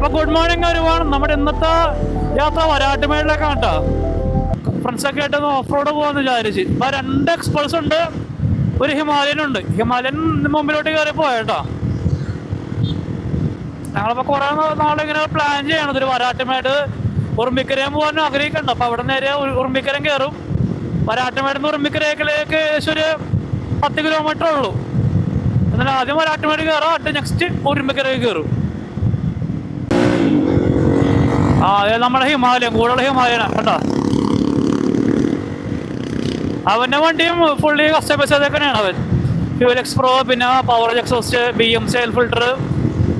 അപ്പൊ good morning ഒരുപാട്. നമ്മുടെ ഇന്നത്തെ യാത്ര വരാട്ടുമേളിലേക്കാണ് കേട്ടോ. ഫ്രണ്ട്സൊക്കെ ആയിട്ട് ഓഫ് റോഡ് പോകാന്ന് വിചാരിച്ച്. അപ്പൊ 2 എക്സ്പൾസ് ഉണ്ട്, ഒരു ഹിമാലയൻ ഉണ്ട്. ഹിമാലയൻ മുമ്പിലോട്ട് കയറി പോയേട്ടോ. ഞങ്ങളിപ്പോ കുറെ നാളിങ്ങനെ പ്ലാൻ ചെയ്യണത് ഒരു വരാട്ടുമേട് ഉറുമ്പിക്കരയും പോകാൻ ആഗ്രഹിക്കുന്നുണ്ട്. അപ്പൊ അവിടെ നേരെ ഉറുമ്പിക്കരം കയറും. വരാട്ടുമേടുന്ന് ഉറുമ്പിക്കരയിലേക്ക് ഏകദേശം ഒരു 10 കിലോമീറ്റർ ഉള്ളൂ. എന്നാൽ ആദ്യം വരാട്ടുമേട് കയറാം, എന്നിട്ട് നെക്സ്റ്റ് ഉറുമ്പിക്കരയിൽ കയറും. അതെ നമ്മുടെ ഹിമാലയൻ, കൂടുതൽ ഹിമാലയനാണ് കേട്ടോ. അവൻ്റെ വണ്ടിയും ഫുള്ളി കസ്റ്റമൈസ് ചെയ്തേക്കണെയാണ് അവൻ. ഫ്യൂൽ എക്സ് പ്രോ, പിന്നെ power exhaust, BMC L filter,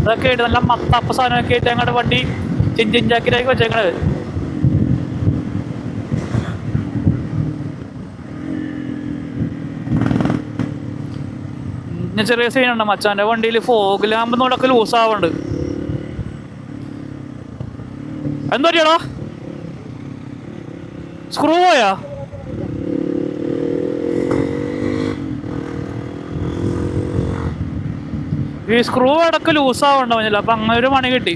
അതൊക്കെ ആയിട്ട് നല്ല മത്തപ്പ സാധനമൊക്കെ ആയിട്ട് ഞങ്ങളുടെ വണ്ടി ചിഞ്ചിഞ്ചാക്കിയിലേക്ക് വെച്ചേക്കണത്. പിന്നെ ചെറിയ സീനുണ്ട്, മച്ചാൻ്റെ വണ്ടിയിൽ ഫോഗ് ലാമ്പ് നോടൊക്കെ ലൂസ് ആവുന്നുണ്ട്. എന്താ പറ്റിയാടാ? സ്ക്രൂ പോയാ? ഈ സ്ക്രൂ ഇടക്ക് ലൂസ് ആവണ്ട പറഞ്ഞില്ല. അപ്പം അങ്ങനെ ഒരു പണി കിട്ടി.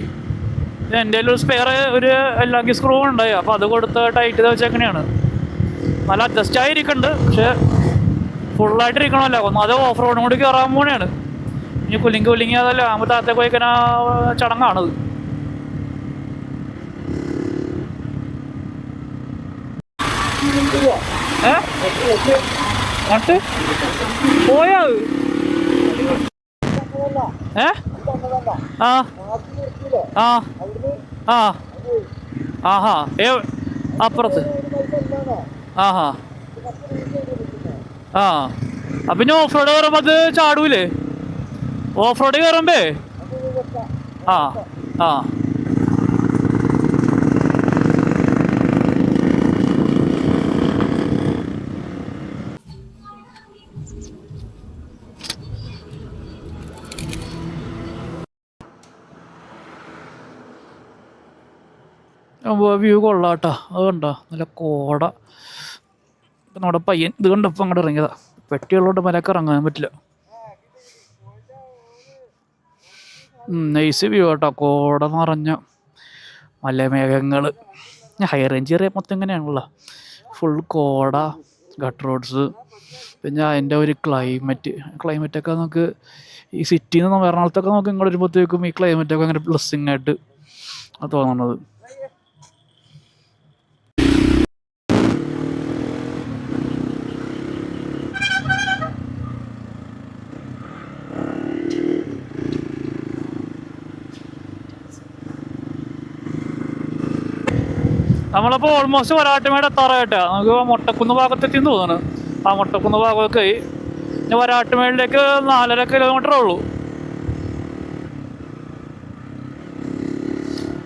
എൻ്റെ ഒരു സ്പെയർ ഒരു എല്ലാക്കി സ്ക്രൂ ഉണ്ടായി. അപ്പം അത് കൊടുത്ത് ടൈറ്റ് ചെയ്ത് വെച്ചേക്കണെയാണ്. നല്ല അഡ്ജസ്റ്റ് ആയിരിക്കുന്നുണ്ട്, പക്ഷെ ഫുള്ളായിട്ട് ഇരിക്കണമല്ലോ. അത് ഓഫ് റോഡും കൂടി കയറാൻ പോണെയാണ്. ഇനി കുലിങ്ങി അതല്ല ആകുമ്പോൾ താഴത്തേക്ക് പോയിക്കണ ചടങ്ങാണത്. പോയാ ആഹാ അപ്പുറത്ത് പിന്നെ ഓഫ് റോഡ് കയറുമ്പോ അത് ചാടൂലേ? ഓഫ് റോഡ് കയറുമ്പേ വ്യൂ കൊള്ളാട്ടോ. അത് കണ്ടോ, നല്ല കോട. നമ്മുടെ പയ്യൻ ഇത് കണ്ടപ്പോൾ അങ്ങോട്ട് ഇറങ്ങിയതാ. പെട്ടിയുള്ളതുകൊണ്ട് മലയൊക്കെ ഇറങ്ങാൻ പറ്റില്ല. നൈസ് വ്യൂ കേട്ടോ, കോട നിറഞ്ഞ മലമേഘങ്ങൾ. ഹൈ റേഞ്ച് ഏരിയ മൊത്തം ഇങ്ങനെയാണല്ലോ, ഫുൾ കോട, ഗട്ട് റോഡ്സ്. പിന്നെ അതിൻ്റെ ഒരു ക്ലൈമറ്റൊക്കെ നമുക്ക് ഈ സിറ്റിയിൽ നിന്ന് എറണാകുളത്തൊക്കെ നമുക്ക് ഇങ്ങോട്ട് വരുമ്പോഴത്തേക്കും ഈ ക്ലൈമറ്റൊക്കെ അങ്ങനെ ബ്ലെസ്സിങ് ആയിട്ട് തോന്നുന്നത്. നമ്മളിപ്പോൾ ഓൾമോസ്റ്റ് വരാട്ടുമേട് എത്താറായിട്ടാ. നമുക്ക് മൊട്ടക്കുന്ന് ഭാഗത്തെത്തിന്ന് തോന്നുന്നു. ആ മൊട്ടക്കുന്ന് ഭാഗമൊക്കെ ഇനി വരാട്ടുമേടിലേക്ക് 4.5 കിലോമീറ്റർ ഉള്ളൂ.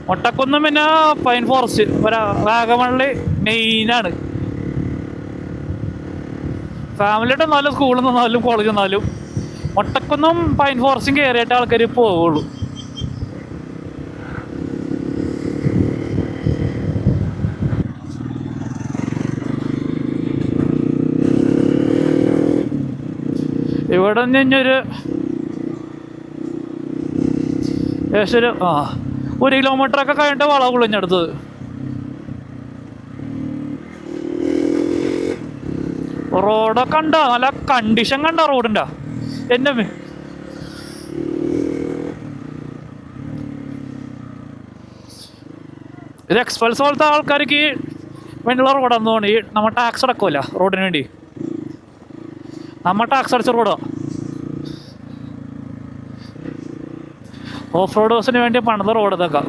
മൊട്ടക്കുന്നും പിന്നെ പൈൻ ഫോറസ്റ്റ്, വാഗമണില് മെയിനാണ്. ഫാമിലിയുടെ എന്നാലും സ്കൂളിൽ നിന്നാലും കോളേജിൽ നിന്നാലും മൊട്ടക്കുന്നും പൈൻ ഫോറസ്റ്റും കയറിയിട്ട് ആൾക്കാർ പോവുള്ളൂ. ഇവിടെ നിന്ന് ഒരു ഏകദേശം 1 കിലോമീറ്ററൊക്കെ കഴിഞ്ഞിട്ട് വളവ് കുളിഞ്ഞെടുത്തത്. റോഡൊക്കെ കണ്ട നല്ല കണ്ടീഷൻ കണ്ട റോഡിൻ്റെ എൻ്റെ ഇത് എക്സ്പൾസ് പോലത്തെ ആൾക്കാർക്ക് വേണ്ടിയുള്ള റോഡാന്ന് തോന്നി. നമ്മൾ ടാക്സ് അടക്കുമല്ല റോഡിന് വേണ്ടി, നമ്മ ടാക്സ് അടച്ച റോഡോ. ഓഫ് റോഡ് ബസ്സിന് വേണ്ടി പണിത റോഡ് ഇതൊക്കെ.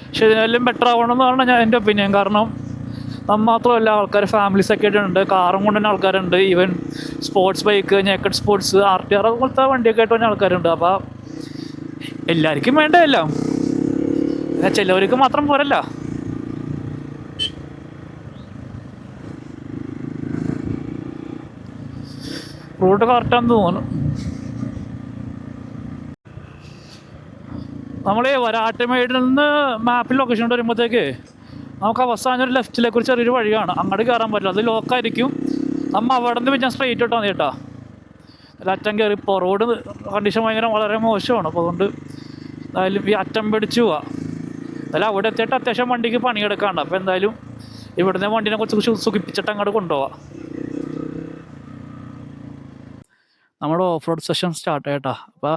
പക്ഷെ ഇതിനെല്ലാം ബെറ്റർ ആവണമെന്നാണ് ഞാൻ എൻ്റെ ഒപ്പീനിയൻ. കാരണം നമ്മൾ മാത്രമല്ല, ആൾക്കാർ ഫാമിലീസൊക്കെ ആയിട്ടുണ്ട്, കാറും കൊണ്ട് തന്നെ ആൾക്കാരുണ്ട്. Even sports bike, naked sports, RTR പോലത്തെ വണ്ടിയൊക്കെ ആയിട്ട് തന്നെ ആൾക്കാരുണ്ട്. അപ്പോൾ എല്ലാവർക്കും വേണ്ടതല്ല, ചിലവർക്ക് മാത്രം പോരല്ല. റൂട്ട് കറക്റ്റാന്ന് തോന്നുന്നു. നമ്മൾ വരാട്ടുമേടിൽ നിന്ന് മാപ്പിൽ ലൊക്കേഷൻ വരുമ്പോഴത്തേക്ക് നമുക്ക് അവസാനം ഒരു ലെഫ്റ്റിലേക്ക് ഒരു ചെറിയൊരു വഴിയാണ്, അങ്ങോട്ട് കയറാൻ പറ്റില്ല, അത് ലോക്കായിരിക്കും. നമ്മൾ അവിടെ നിന്ന് പിന്നെ സ്ട്രെയിറ്റ് ഇട്ടാൽ മതി കേട്ടോ. അല്ല അറ്റം കയറി ഇപ്പോൾ റോഡ് കണ്ടീഷൻ വളരെ മോശമാണ്. അപ്പോൾ അതുകൊണ്ട് എന്തായാലും ഈ അറ്റം പിടിച്ചു പോവാം. എന്തായാലും അവിടെ എത്തിയിട്ട് അത്യാവശ്യം വണ്ടിക്ക് പണിയെടുക്കാണ്ട്. അപ്പോൾ എന്തായാലും ഇവിടുന്ന് വണ്ടിനെ കുറച്ച് സുഖിപ്പിച്ചിട്ട് അങ്ങോട്ട് കൊണ്ടുപോവാം. നമ്മുടെ ഓഫ് റോഡ് സെഷൻ സ്റ്റാർട്ട് ആയിട്ടാ. അപ്പോൾ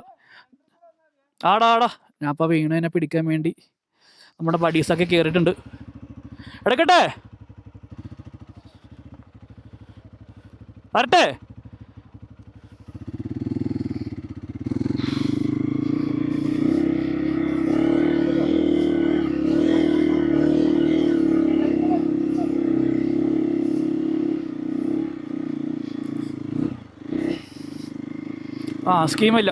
ആടാ ഞാൻ അപ്പോൾ വീണതിനെ പിടിക്കാൻ വേണ്ടി നമ്മുടെ ബഡീസൊക്കെ കയറിയിട്ടുണ്ട്. എടുക്കട്ടെ, വരട്ടെ. സ്കീമില്ല.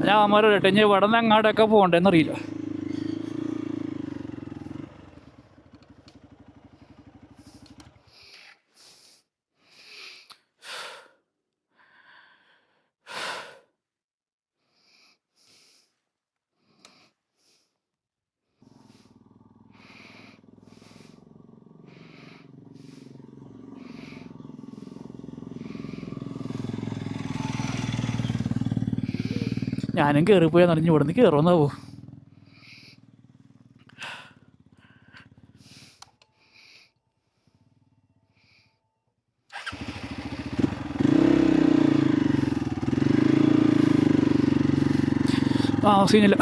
ഞാൻ അമ്മ കേട്ടെ ഇനി ഇവിടെ നിന്ന് എങ്ങോട്ടൊക്കെ പോകണ്ടേന്നറിയില്ല. ഞാനും കയറിപ്പോയാൽ നനഞ്ഞ് ഇവിടുന്ന് കയറുമെന്നാവോ. സീനില്ല.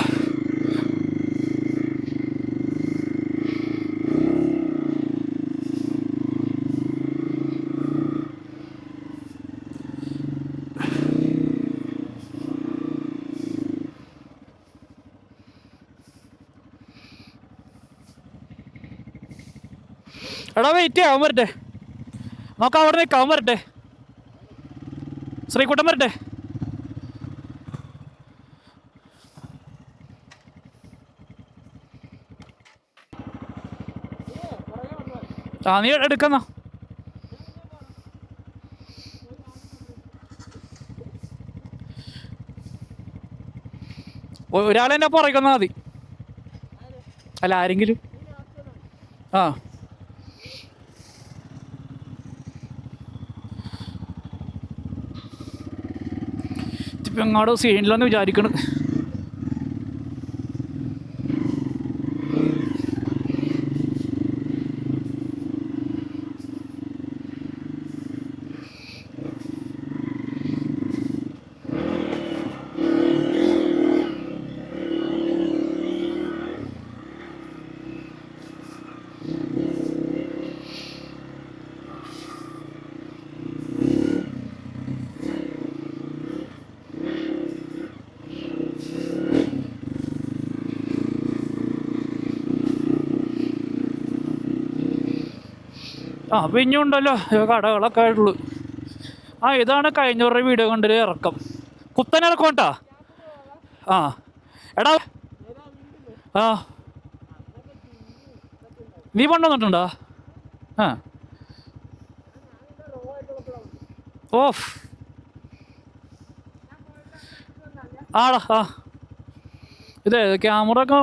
എടാ വെയിറ്റ് ചെയ്യാൻ വരട്ടെ, നോക്കാം അവിടെ നിൽക്കാൻ വരട്ടെ. ശ്രീകുട്ടൻ വരട്ടെ. നീ എടുക്കുന്ന ഒരാളെന്നെ പുറകുന്നാ മതി. അല്ല ആരെങ്കിലും. ഇപ്പം എങ്ങാടോ സീനില്ലെന്ന് വിചാരിക്കണം. പിന്നെ ഉണ്ടല്ലോ കടകളൊക്കെ ആയിട്ടുള്ളൂ. ഇതാണ് കഴിഞ്ഞ ഒരു വീഡിയോ കണ്ടൊരു ഇറക്കം. കുത്തനെ ഇറക്കം കേട്ടാ. എടാ നീ പണ്ട് വന്നിട്ടുണ്ടോ? ഓഫ് ആടാ. ഇതേ ക്യാമറ ഒക്കെ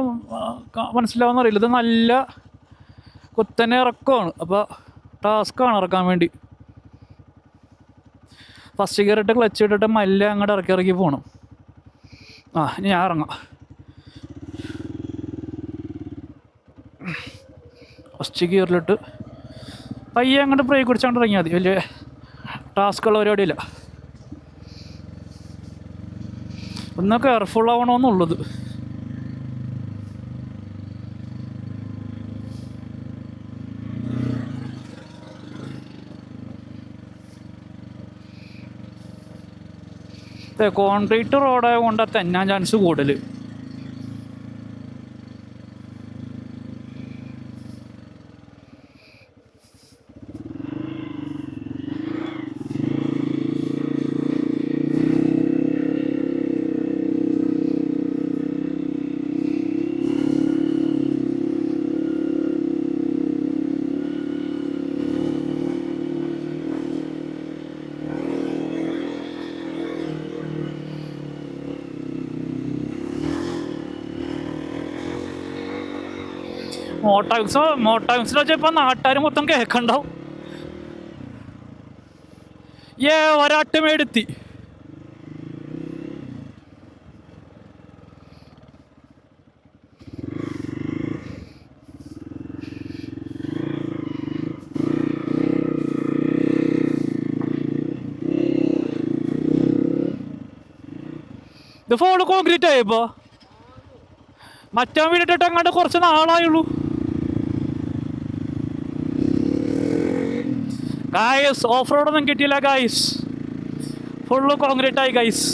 മനസ്സിലാവുന്നറിയില്ല. ഇത് നല്ല കുത്തനെ ഇറക്കമാണ്. അപ്പോൾ ടാസ്ക്കാണ് ഇറക്കാൻ വേണ്ടി. ഫസ്റ്റ് ഗിയർ ഇട്ട് ക്ലച്ച് ഇട്ടിട്ട് മല്ല അങ്ങോട്ട് ഇറക്കി പോകണം. ഇനി ഞാൻ ഇറങ്ങാം. ഫസ്റ്റ് ഗിയറിലിട്ട് പയ്യെ അങ്ങോട്ട് ബ്രേക്ക് പിടിച്ചാണ്ട് ഇറങ്ങിയാൽ മതി. വലിയ ടാസ്ക്കുള്ള പരിപാടിയില്ല. ഒന്ന് കെയർഫുൾ ആവണമെന്നുള്ളത്. കോൺക്രീറ്റ് റോഡായത് കൊണ്ട് തെന്നാൻ ചാൻസ് കൂടുതൽ. മോട്ടാങ്സിൽ വെച്ചാൽ ഇപ്പം നാട്ടുകാർ മൊത്തം കേൾക്കണ്ടാവും. ഒരാട്ടുമെടുത്തി ഇത് ഫോള് കോൺക്രീറ്റ് ആയപ്പോ മറ്റാ വീടിട്ടിട്ട് അങ്ങോട്ട് കുറച്ച് നാളായുള്ളൂ. ഗായ്സ് ഓഫ് റോഡൊന്നും കിട്ടിയില്ല ഗായ്സ്, ഫുള്ള് കോൺക്രീറ്റ് ആയി ഗായ്സ്.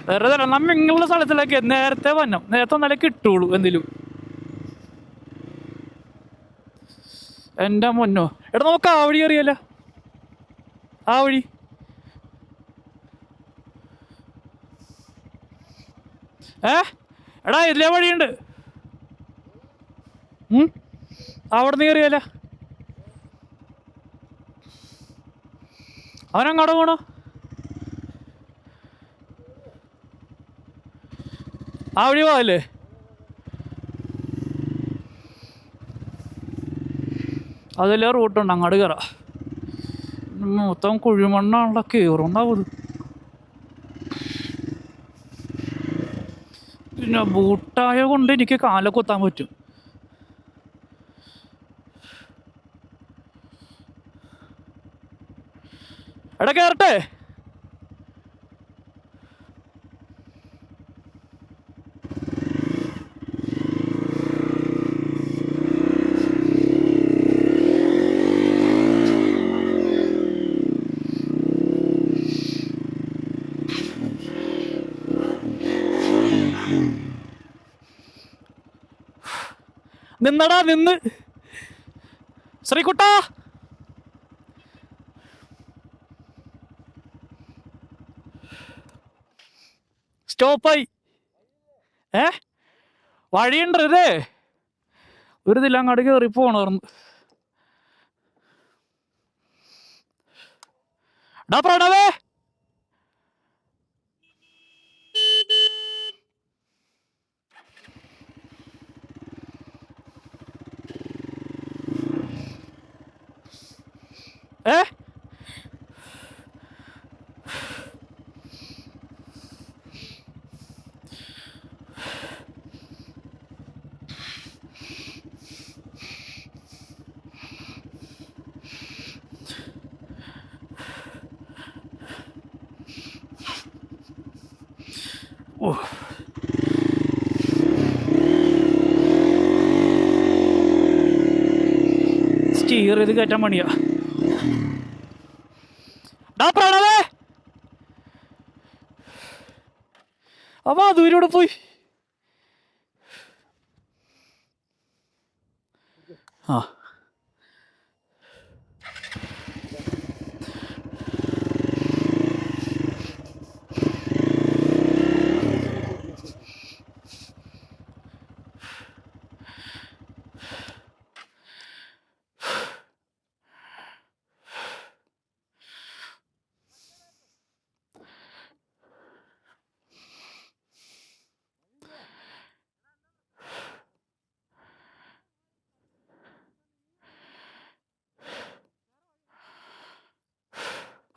വെറുതെ നമ്മ ഇങ്ങനെയുള്ള സ്ഥലത്തിലേക്ക് നേരത്തെ നേരത്തെ കിട്ടുള്ളൂ എന്തെങ്കിലും. എൻ്റെ മുന്നോ എടാ നമുക്ക് ആ വഴി അറിയാലോ, ആ വഴി എടാ ഇതിലേ വഴിയുണ്ട്, അവിടെ നിന്ന് കയറിയല്ല. അവനങ്ങോട്ട് പോണോ? ആ വഴി പോവല്ലേ? അതിലെ റൂട്ടുണ്ട്, അങ്ങോട്ട് കയറാം. മൊത്തം കുഴിമണ്ണാണല്ലോ, കയറുണ്ടാവും. പിന്നെ ബൂട്ടായ കൊണ്ട് എനിക്ക് കാല കുത്താൻ പറ്റും. എടാ കയറട്ടെ? നിന്നടാ നിന്ന് ശ്രീകുട്ടാ. സ്റ്റോപ്പായി. വഴിയുണ്ടേ, ഒരു ഇതില്ല അങ്ങോട്ട് കയറി പോണർന്ന്. ഡാ പ്രണവേ, സ്റ്റീർ ചെയ്ത് കയറ്റാൻ പണിയാ. ഡാ പ്രണവേ, അപ്പൊ ദൂരോടെ പോയി. ആ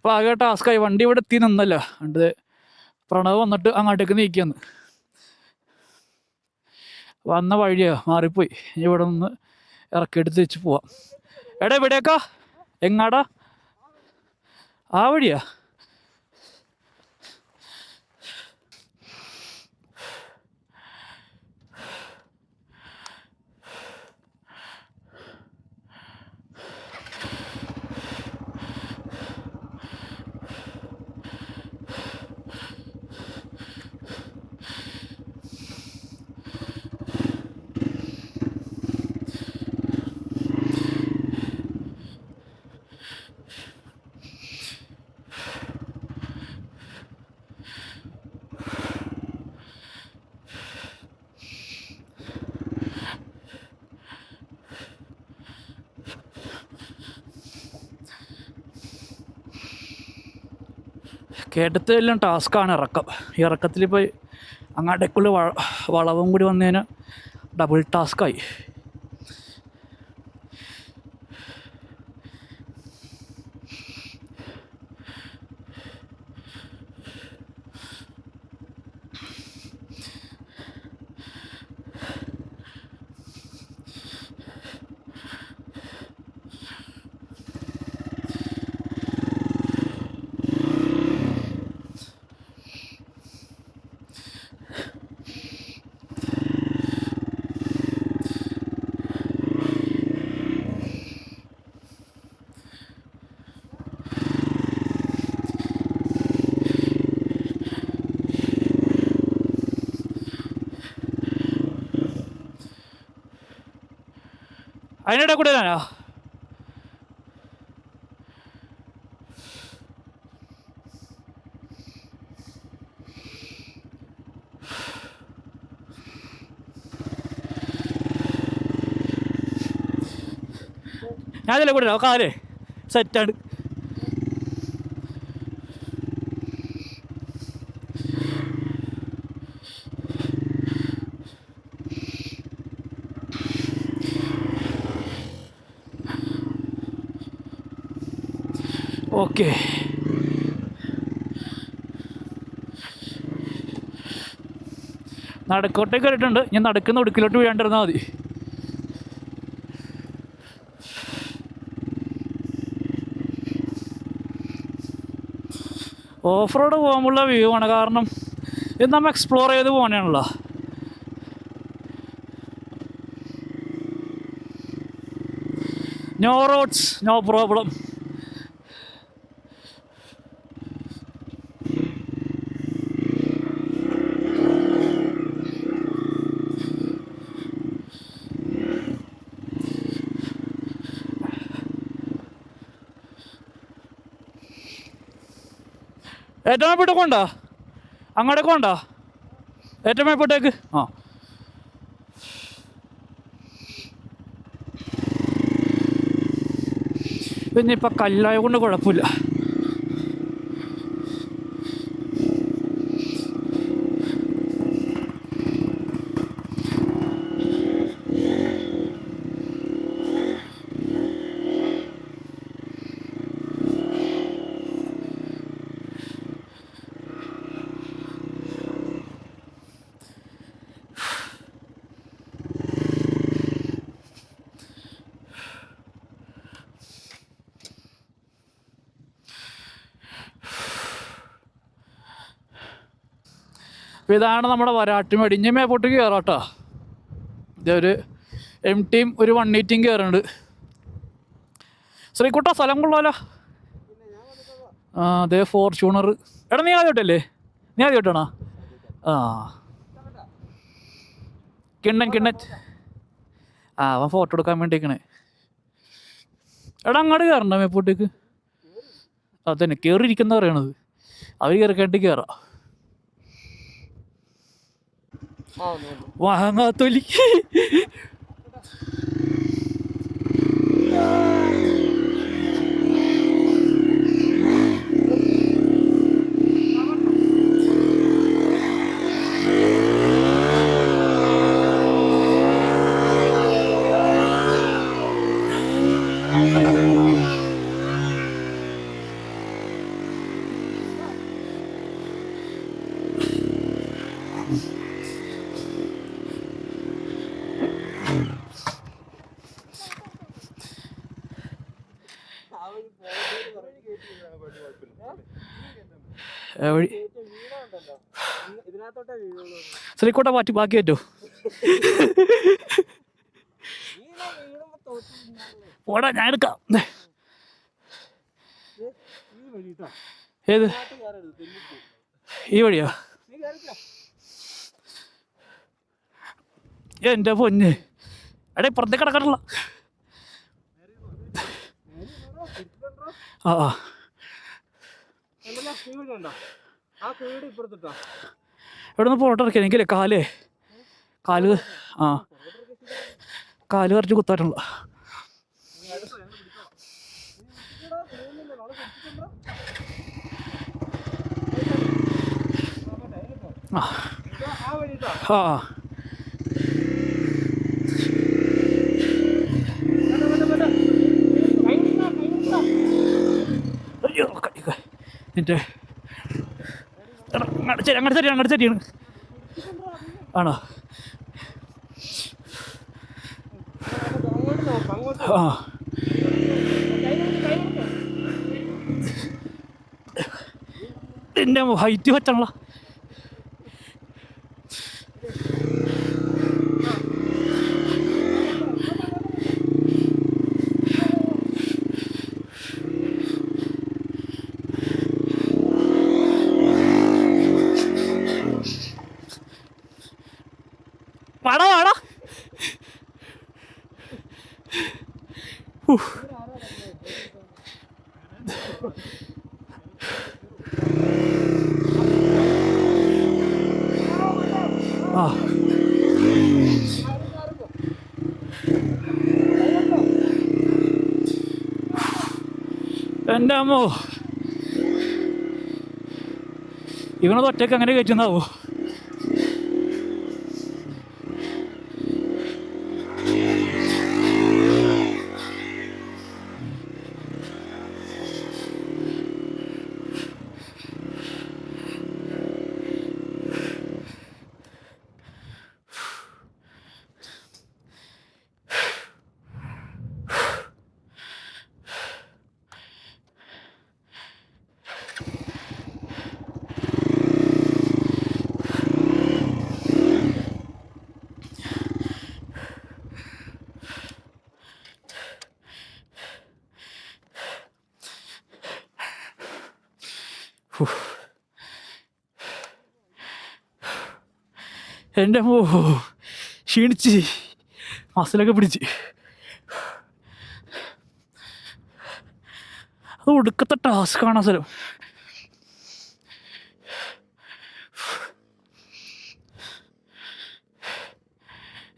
അപ്പോൾ ആകെ ടാസ്ക്കായി. വണ്ടി ഇവിടെ എത്തി നിന്നല്ല, കണ്ടത് പ്രണവ് വന്നിട്ട് അങ്ങോട്ടേക്ക് നീക്കിയെന്ന്. വന്ന വഴിയാ മാറിപ്പോയി. ഇവിടെ നിന്ന് ഇറക്കിയെടുത്ത് വെച്ച് പോവാം. എടാ ഇവിടേക്കാ? എങ്ങാടാ? ആ വഴിയാ? കേട്ടത്തെല്ലാം ടാസ്ക്കാണ് ഇറക്കം. ഈ ഇറക്കത്തിൽ പോയി അങ്ങാടേക്കുള്ള വളവും കൂടി വന്നതിന് ഡബിൾ ടാസ്ക്കായി. അതിനിടെ കൂടെ ഞാനാ ഞാനല്ലേ കൂടെ കാലേ സെറ്റാണ്. ഓക്കെ, നടക്കോട്ടേക്ക് കയറിയിട്ടുണ്ട്. ഞാൻ നടക്കുന്ന ഒടുക്കിലോട്ട് വീഴാണ്ടിരുന്നാൽ മതി. ഓഫ് റോഡ് പോകുമ്പോഴുള്ള വ്യൂ ആണ്. കാരണം ഇത് നമ്മൾ എക്സ്പ്ലോർ ചെയ്ത് പോകണേണല്ലോ. No roads no problem. ഏറ്റവും മേപ്പോട്ടേക്ക് കൊണ്ടാ, അങ്ങോട്ടേക്ക് കൊണ്ടാ, ഏറ്റവും മേപ്പോട്ടേക്ക്. ആ, പിന്നെ ഇപ്പം കല്ലായ കൊണ്ട് കുഴപ്പമില്ല. അപ്പോൾ ഇതാണ് നമ്മുടെ വരാട്ടുമേട്. ഇനി മേപ്പോട്ടേക്ക് കയറാം കേട്ടോ. ഇതൊരു MTയും ഒരു 180യും കയറുന്നുണ്ട്. ശ്രീകുട്ട സ്ഥലം കൊള്ളാലോ. ആ, അതേ ഫോർച്യൂണർ. എടാ നീ ആദ്യമായിട്ടല്ലേ? നീ ആദ്യമായിട്ടാണോ? ആ, കിണ്ണൻ. ആ, അവൻ ഫോട്ടോ എടുക്കാൻ വേണ്ടിയിരിക്കണേ. എടാ അങ്ങോട്ട് കയറണ്ട മേപ്പോട്ടേക്ക്. അതന്നെ കയറിയിരിക്കുന്ന പറയണത്. അവർ കയറിക്കേണ്ടി കയറാം. വാങ്ങാത്തൊലി. ശ്രീക്കോട്ട മാറ്റി ബാക്കി പറ്റോ? ഓടാ, ഞാൻ എടുക്കാം. ഏത് ഈ വഴിയാ? എൻ്റെ പൊന്ന്, എടേ പുറത്തേക്ക് കിടക്കണല്ല. ആ ആ, ഇവിടെ നിന്ന് ഫോട്ടോ ഇറക്കിയ എനിക്കല്ലേ കാല് ആ കാല് കുറച്ച് കുത്താറ്റുള്ള. ആ ആ അയ്യോ എൻ്റെ അങ്ങോട്ട് തരിയാണ് ആണോ ആ എൻ്റെ ഹൈറ്റ് പറ്റണല്ലോ വാടാ വാടാ ആ എൻ്റെ അമ്മോ ഇവനത് ഒറ്റയ്ക്ക് അങ്ങനെ കയറ്റുന്നാവോ എൻ്റെ അമ്മോ ക്ഷീണിച്ച് മസിലൊക്കെ പിടിച്ച് അത് ഒടുക്കത്തെ ടാസ്ക്കാണ് സ്ഥലം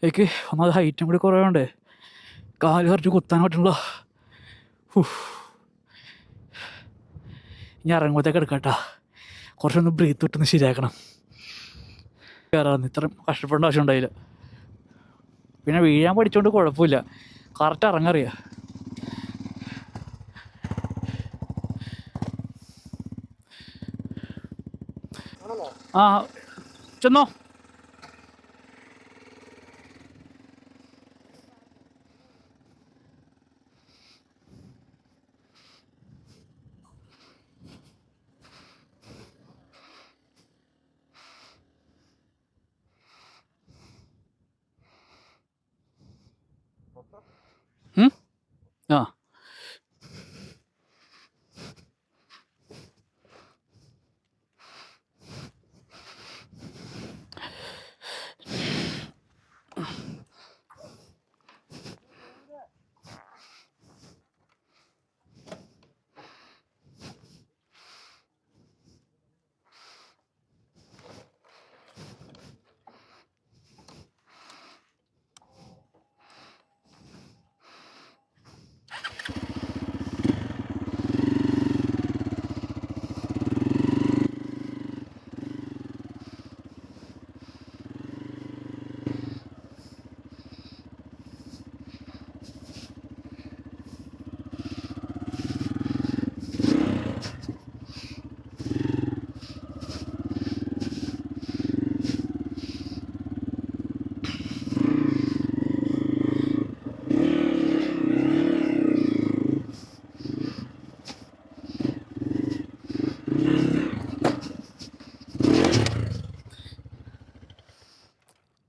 എനിക്ക് ഒന്നാമത് ഹൈറ്റും കൂടി കുറവുണ്ട് കാല് കറക്റ്റ് കുത്താൻ പറ്റണല്ലോ ഇനി ഇറങ്ങുമ്പോഴത്തേക്ക് എടുക്കട്ടാ കുറച്ചൊന്ന് ബ്രീത്ത് വിട്ടൊന്ന് ശരിയാക്കണം കയറാന്ന് ഇത്രയും കഷ്ടപ്പെടേണ്ട ആവശ്യം ഉണ്ടായില്ല പിന്നെ വീഴാൻ പഠിച്ചോണ്ട് കുഴപ്പമില്ല കറക്റ്റ് ഇറങ്ങറിയാം ആ ചെന്നോ ആ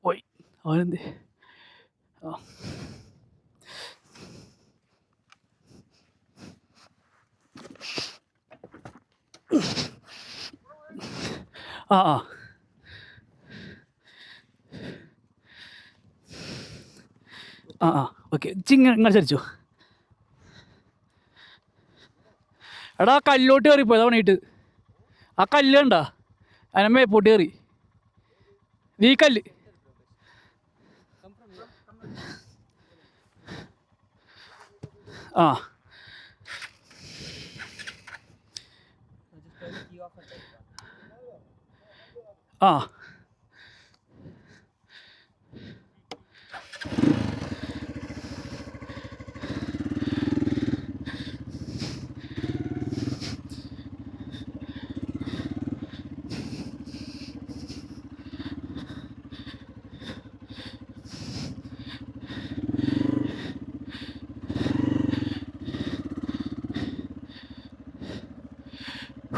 പോയി അവനെന്ത് ആ ആ ആ ആ ഓക്കെ ഇങ്ങനെ ചരിച്ചോ എടാ ആ കല്ലോട്ട് കയറിപ്പോയി തവണയിട്ട് ആ കല്ല് കണ്ടാ അതിനെ മേപ്പോട്ട് കയറി നീ കല്ല് ആ ആ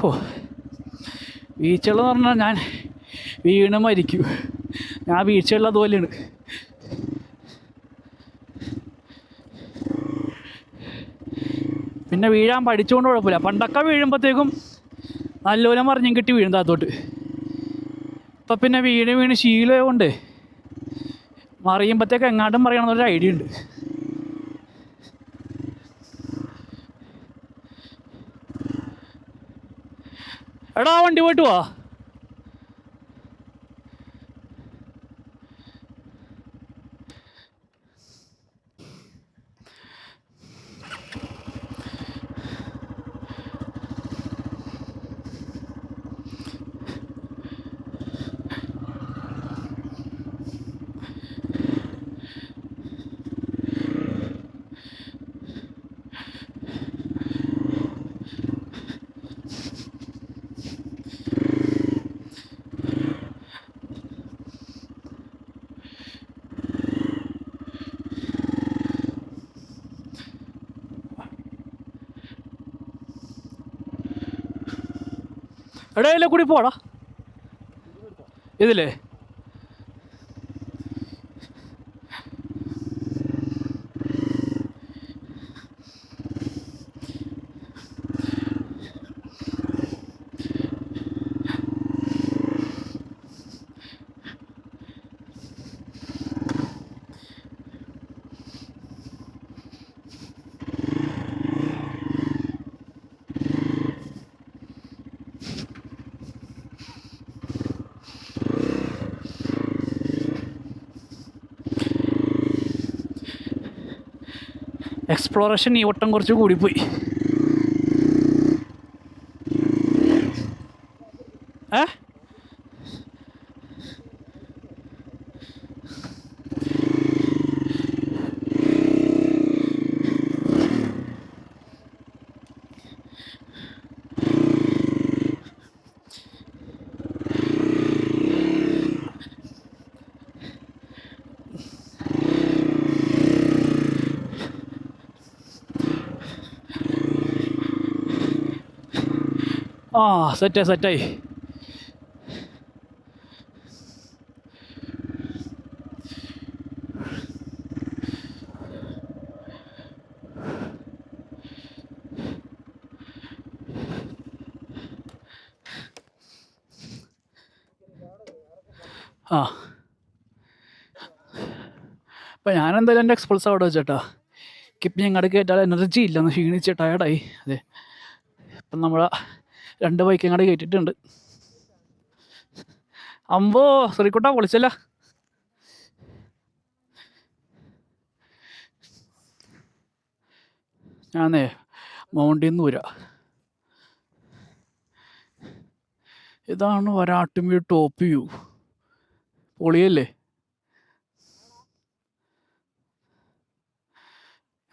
ഓ, വീഴ്ചകളെന്ന് പറഞ്ഞാൽ ഞാൻ വീണ് മരിക്കും. ഞാൻ വീഴ്ചകൾ അതുപോലെയാണ്. പിന്നെ വീഴാൻ പഠിച്ചുകൊണ്ട് കുഴപ്പമില്ല. പണ്ടൊക്കെ വീഴുമ്പോഴത്തേക്കും നല്ലപോലെ മറിഞ്ഞും കിട്ടി വീഴും താത്തോട്ട്. ഇപ്പം പിന്നെ വീണ് ശീലമുണ്ട്. മറിയുമ്പോഴത്തേക്ക് എങ്ങാണ്ടും മറിയണമെന്നൊരു ഐഡിയ ഉണ്ട്. എടാ വണ്ടി പോയിട്ട് പോവാ. എടാ ഇതിലെ കൂടി പോടാ. ഇതില്ലേ എക്സ്പ്ലോറേഷൻ ഈ വട്ടം കുറച്ച് കൂടിപ്പോയി. ഏ ആ സെറ്റായി. ആ അപ്പം ഞാനെന്തായാലും എൻ്റെ എക്സ്പൾസ് അവിടെ വെച്ചേട്ടാ. എനിക്കിപ്പം ഞങ്ങളുടെ കയറ്റാൽ എനർജി ഇല്ല, ഒന്ന് ക്ഷീണിച്ച് ടയർഡായി. അതെ, ഇപ്പം നമ്മളെ 2 ബൈക്ക് അങ്ങോട്ട് കയറ്റിയിട്ടുണ്ട്. അമ്പോ ശ്രീക്കുട്ടാ പൊളിച്ചല്ല. ഞാനേ മൗണ്ടിൽ നിന്ന് വരാ. ഇതാണ് വരാട്ടുമീ ടോപ്പ് വ്യൂ. പൊളിയല്ലേ?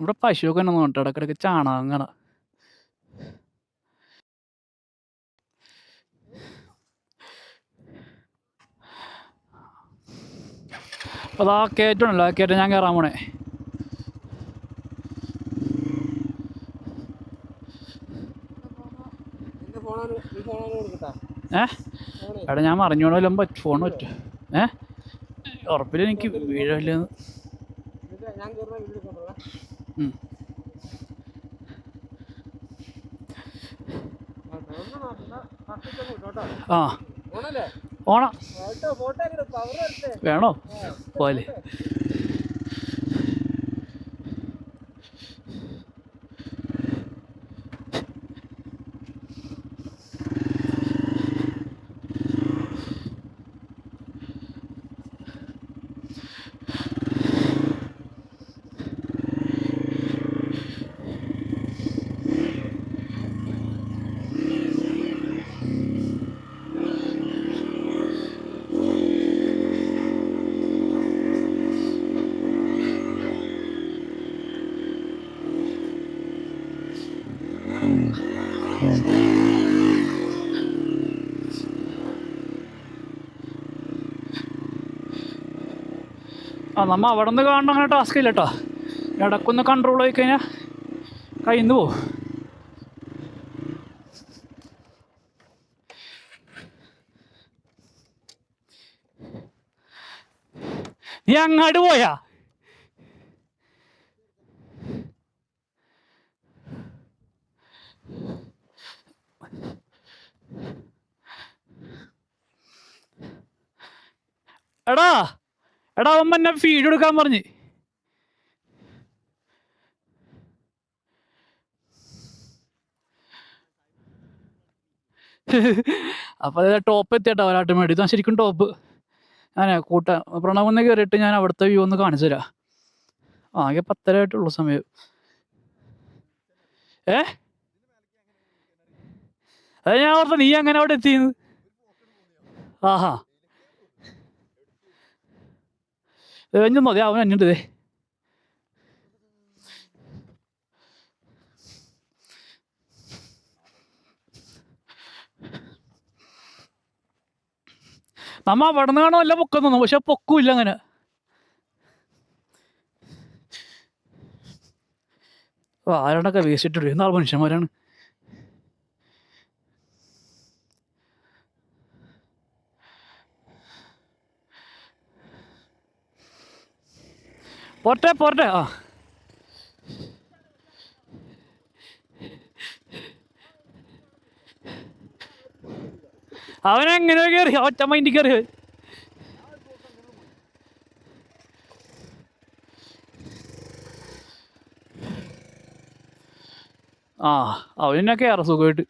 ഇവിടെ പശുവൊക്കെ തന്നെ നോട്ടോ, ഇടയ്ക്കിടയ്ക്ക് ചാണകം കാണാം. അപ്പോൾ അതാ കയറ്റമുണ്ടല്ലോ, ആ കയറ്റം ഞാൻ കയറാൻ പോണേ. എടാ ഞാൻ മറിഞ്ഞോണല്ലോ ഫോൺ പറ്റും. ഉറപ്പില്ല എനിക്ക് വീഴല്ലെന്ന്. ആ ഓണം വേണോ പോലെ. ആ നമ്മൾ അവിടെ നിന്ന് കാണണം അങ്ങനെ ടാസ്ക് ഇല്ല കേട്ടോ. ഇടക്കൊന്ന് കൺട്രോൾ ആയി കഴിഞ്ഞാൽ കയ്യിൽ നിന്ന് പോവും. നീ അങ്ങാട് പോയാ? എടാ എടാ അവൻ എന്നെ ഫീഡ് എടുക്കാൻ പറഞ്ഞ്. അപ്പോൾ അത് ടോപ്പ് എത്തിയിട്ടോ ഒരാട്ട് മേടി. ഇതാ ശരിക്കും ടോപ്പ്. ഞാനേ പ്രണവെന്ന് കയറിയിട്ട് ഞാൻ അവിടുത്തെ വ്യൂ ഒന്ന് കാണിച്ചു തരാം. ആകെ 10:30 ആയിട്ടുള്ള സമയം. ഏ അത് ഞാൻ ഓർത്ത നീ അങ്ങനെ അവിടെ എത്തിയെന്ന്. ആഹാ കഴിഞ്ഞു മതി. അവൻ അഞ്ഞിട്ടേ നമ്മ അവിടെ നിന്ന് കാണാൻ വല്ല പൊക്കം തോന്നും, പക്ഷെ പൊക്കുമില്ല അങ്ങനെ. ആരാണ്ടൊക്കെ വേസ്റ്റ് ഇട്ടിട്ട് നാല് മനുഷ്യന്മാരാണ്. പോട്ടെ പോട്ടെ. ആ അവനെങ്ങനെ കയറി? ഒറ്റ മൈൻഡിൽ കയറി. ആ അവനൊക്കെ കയറാം സുഖമായിട്ട്.